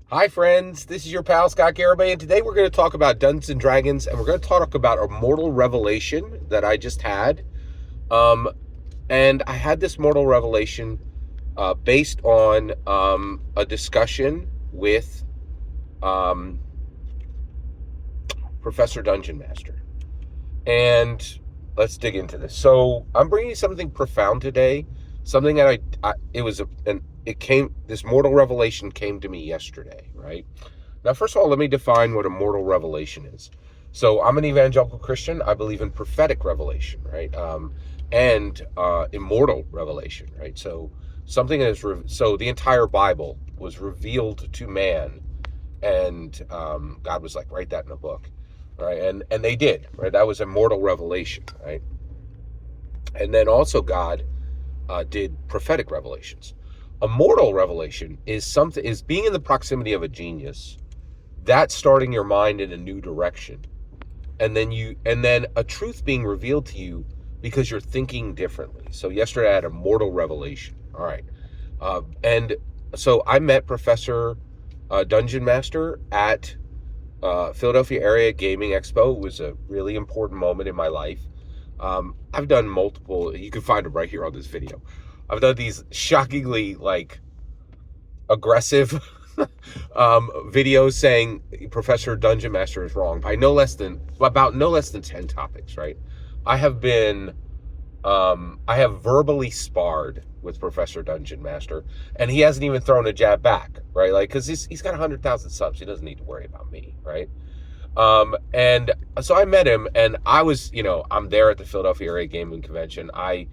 Hi, friends. This is your pal Scott Garibay, and today we're going to talk about Dungeons and Dragons, and we're going to talk about a mortal revelation that I just had. Um, and I had this mortal revelation based on a discussion with um, Professor Dungeon Master. And let's dig into this. So I'm bringing something profound today, something that it was this mortal revelation came to me yesterday, right? Now, first of all, let me define what a mortal revelation is. So, I'm an evangelical Christian. I believe in prophetic revelation, right? And immortal revelation, right? So, something is so the entire Bible was revealed to man, and God was like, write that in a book, right? And they did, right? That was immortal revelation, right? And then also God did prophetic revelations. A mortal revelation is being in the proximity of a genius, that's starting your mind in a new direction, and then a truth being revealed to you because you're thinking differently. So yesterday I had a mortal revelation. All right. And so I met Professor Dungeon Master at Philadelphia Area Gaming Expo. It was a really important moment in my life. I've done multiple, you can find them right here on this video. I've done these shockingly aggressive videos saying Professor Dungeon Master is wrong by no less than 10 topics, right? I have been I have verbally sparred with Professor Dungeon Master, and he hasn't even thrown a jab back, right? Like, because he's got 100,000 subs, he doesn't need to worry about me, right? And so I met him, and I'm there at the Philadelphia Area Gaming Convention. I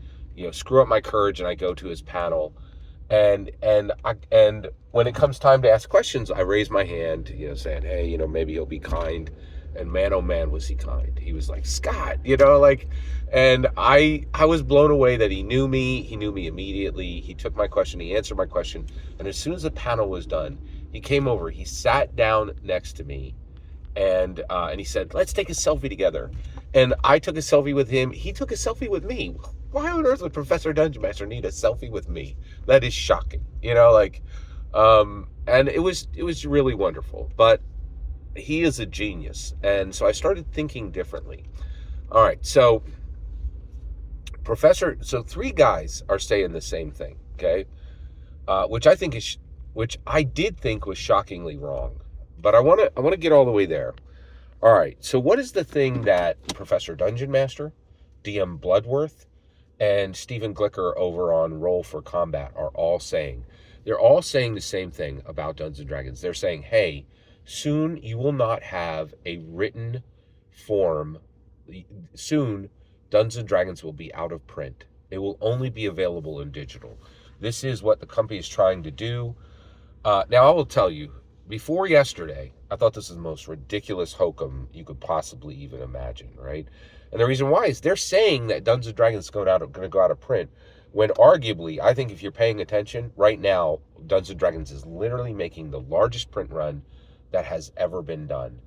screw up my courage and I go to his panel, and when it comes time to ask questions, I raise my hand, saying, hey, maybe he'll be kind. And man, oh man, was he kind. He was like, Scott, and I was blown away that he knew me. He knew me immediately. He took my question, he answered my question, and as soon as the panel was done, he came over, he sat down next to me, and he said, let's take a selfie together. And I took a selfie with him. He took a selfie with me. Why on earth would Professor Dungeon Master need a selfie with me? That is shocking. And it was really wonderful. But he is a genius. And so I started thinking differently. All right, so three guys are saying the same thing, okay? Which I did think was shockingly wrong. But I want to get all the way there. All right, so what is the thing that Professor Dungeon Master, DM Bloodworth, and Stephen Glicker over on Roll for Combat are all saying? They're all saying the same thing about Dungeons and Dragons. They're saying, hey, soon you will not have a written form. Soon, Dungeons and Dragons will be out of print. It will only be available in digital. This is what the company is trying to do. Now, I will tell you, before yesterday, I thought this was the most ridiculous hokum you could possibly even imagine, right? And the reason why is they're saying that Dungeons and Dragons is going to go out of print, when arguably, I think if you're paying attention, right now, Dungeons and Dragons is literally making the largest print run that has ever been done,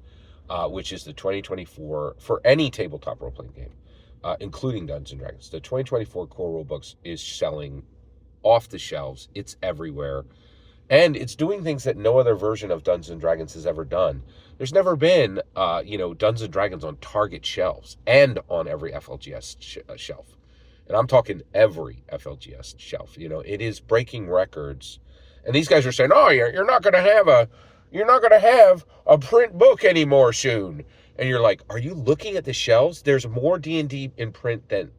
which is the 2024, for any tabletop role-playing game, including Dungeons and Dragons. The 2024 core rulebooks is selling off the shelves. It's everywhere. And it's doing things that no other version of Dungeons and Dragons has ever done. There's never been, Dungeons and Dragons on Target shelves and on every FLGS shelf. And I'm talking every FLGS shelf. It is breaking records. And these guys are saying, "Oh, you're not going to have a print book anymore soon." And you're like, "Are you looking at the shelves? There's more D&D in print than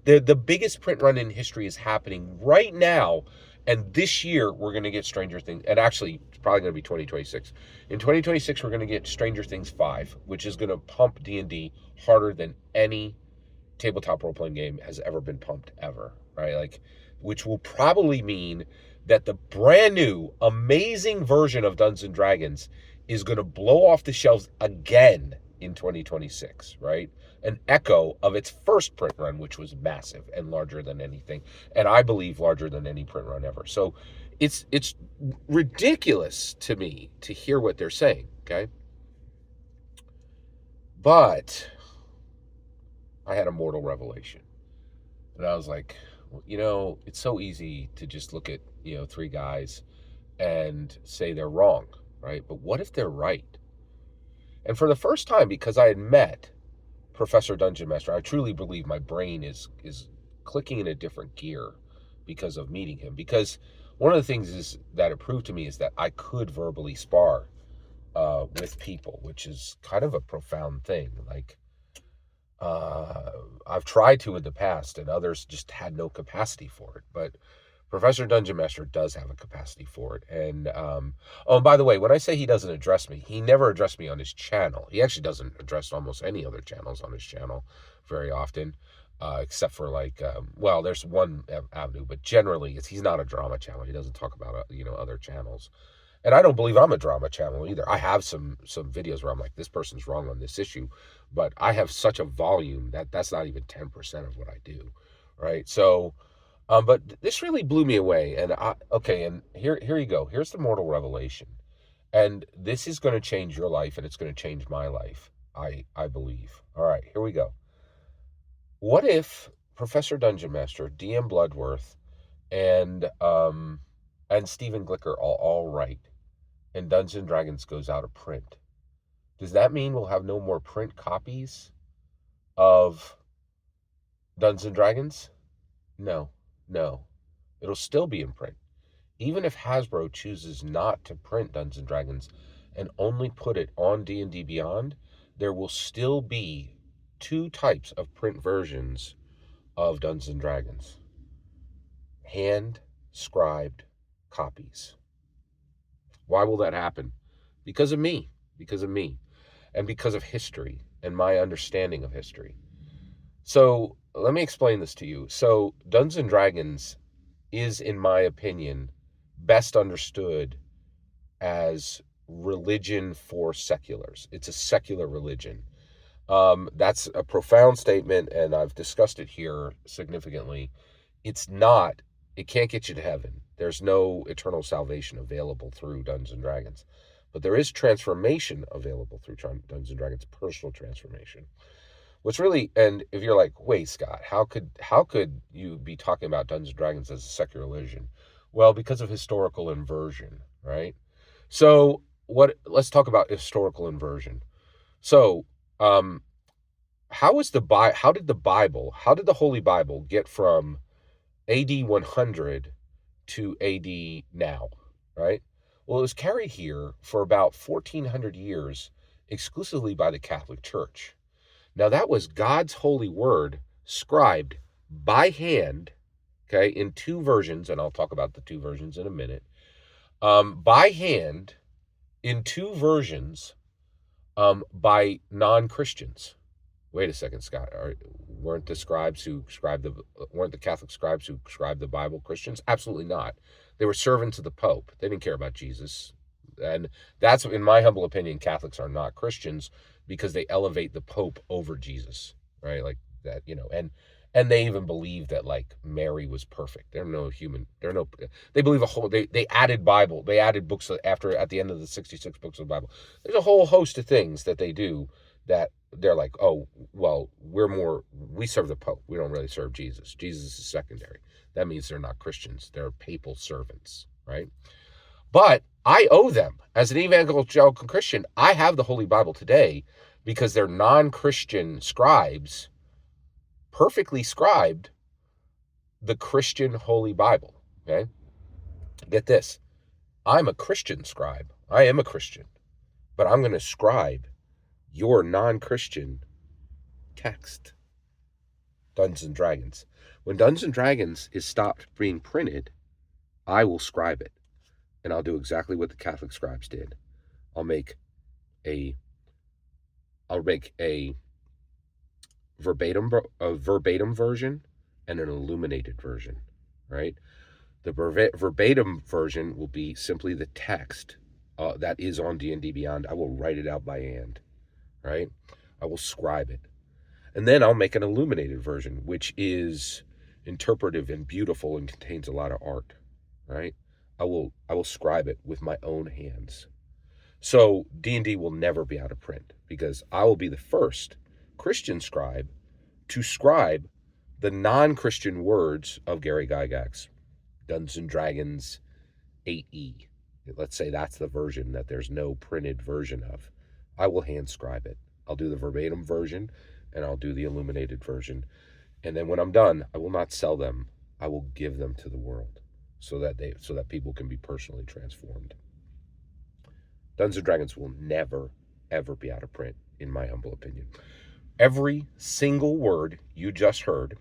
the biggest print run in history is happening right now." And this year, we're going to get Stranger Things. And actually, it's probably going to be 2026. In 2026, we're going to get Stranger Things 5, which is going to pump D&D harder than any tabletop role-playing game has ever been pumped ever, right? Which will probably mean that the brand new, amazing version of Dungeons and Dragons is going to blow off the shelves again in 2026, right? An echo of its first print run, which was massive and larger than anything, and I believe larger than any print run ever. So it's ridiculous to me to hear what they're saying, okay? But I had a mortal revelation. And I was like, it's so easy to just look at, three guys and say they're wrong, right? But what if they're right? And for the first time, because I had met Professor Dungeon Master, I truly believe my brain is clicking in a different gear because of meeting him. Because one of the things is that it proved to me is that I could verbally spar with people, which is kind of a profound thing. Like, I've tried to in the past, and others just had no capacity for it. But Professor Dungeon Master does have a capacity for it. And oh, and by the way, when I say he doesn't address me, he never addressed me on his channel. He actually doesn't address almost any other channels on his channel very often, except for like, well, there's one avenue, but generally he's not a drama channel. He doesn't talk about other channels. And I don't believe I'm a drama channel either. I have some videos where I'm like, this person's wrong on this issue, but I have such a volume that that's not even 10% of what I do, right? So, but this really blew me away. And okay, and here you go. Here's the mortal revelation, and this is going to change your life, and it's going to change my life. I believe. All right, here we go. What if Professor Dungeon Master, DM Bloodworth, and Stephen Glicker are all right, and Dungeons and Dragons goes out of print? Does that mean we'll have no more print copies of Dungeons and Dragons? No, no. It'll still be in print. Even if Hasbro chooses not to print Dungeons and Dragons and only put it on D&D Beyond, there will still be two types of print versions of Dungeons and Dragons. Hand-scribed copies. Why will that happen? Because of me. Because of me. And because of history and my understanding of history. So let me explain this to you. So Dungeons and Dragons is, in my opinion, best understood as religion for seculars. It's a secular religion. That's a profound statement, and I've discussed it here significantly. It's not, it can't get you to heaven. There's no eternal salvation available through Dungeons and Dragons. But there is transformation available through Dungeons and Dragons, personal transformation. What's really, and if you're like, wait, Scott, how could you be talking about Dungeons and Dragons as a secular religion? Well, because of historical inversion, right? So let's talk about historical inversion. So, how did the Holy Bible get from AD 100 to AD now, right? Well, it was carried here for about 1400 years exclusively by the Catholic Church. Now, that was God's holy word scribed by hand, okay, in two versions, and I'll talk about the two versions in a minute, by hand in two versions by non-Christians. Wait a second, Scott. Weren't the Catholic scribes who scribed the Bible Christians? Absolutely not. They were servants of the Pope. They didn't care about Jesus. And that's, in my humble opinion, Catholics are not Christians because they elevate the Pope over Jesus, right? Like that, and they even believe that like Mary was perfect. They're no human. They believe they added books at the end of the 66 books of the Bible. There's a whole host of things that they do that they're like, oh, well, we serve the Pope. We don't really serve Jesus. Jesus is secondary. That means they're not Christians. They're papal servants, right? But I owe them, as an evangelical Christian, I have the Holy Bible today because they're non-Christian scribes perfectly scribed the Christian Holy Bible, okay? Get this. I'm a Christian scribe. I am a Christian, but I'm going to scribe your non-Christian text, Dungeons and Dragons. When Dungeons and Dragons is stopped being printed, I will scribe it. And I'll do exactly what the Catholic scribes did. I'll make a verbatim version and an illuminated version, right? The verbatim version will be simply the text that is on D&D Beyond. I will write it out by hand, right? I will scribe it. And then I'll make an illuminated version, which is interpretive and beautiful and contains a lot of art, right? I will scribe it with my own hands. So D&D will never be out of print because I will be the first Christian scribe to scribe the non-Christian words of Gary Gygax, Dungeons and Dragons 8e. let's say that's the version that there's no printed version of, I will hand scribe it. I'll do the verbatim version and I'll do the illuminated version. And then when I'm done, I will not sell them. I will give them to the world so that people can be personally transformed. Dungeons and Dragons will never ever be out of print, in my humble opinion. Every single word you just heard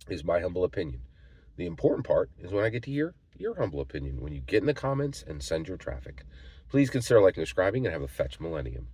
is my humble opinion. The important part is when I get to hear your humble opinion, when you get in the comments and send your traffic. Please consider liking and subscribing, and have a fetch millennium.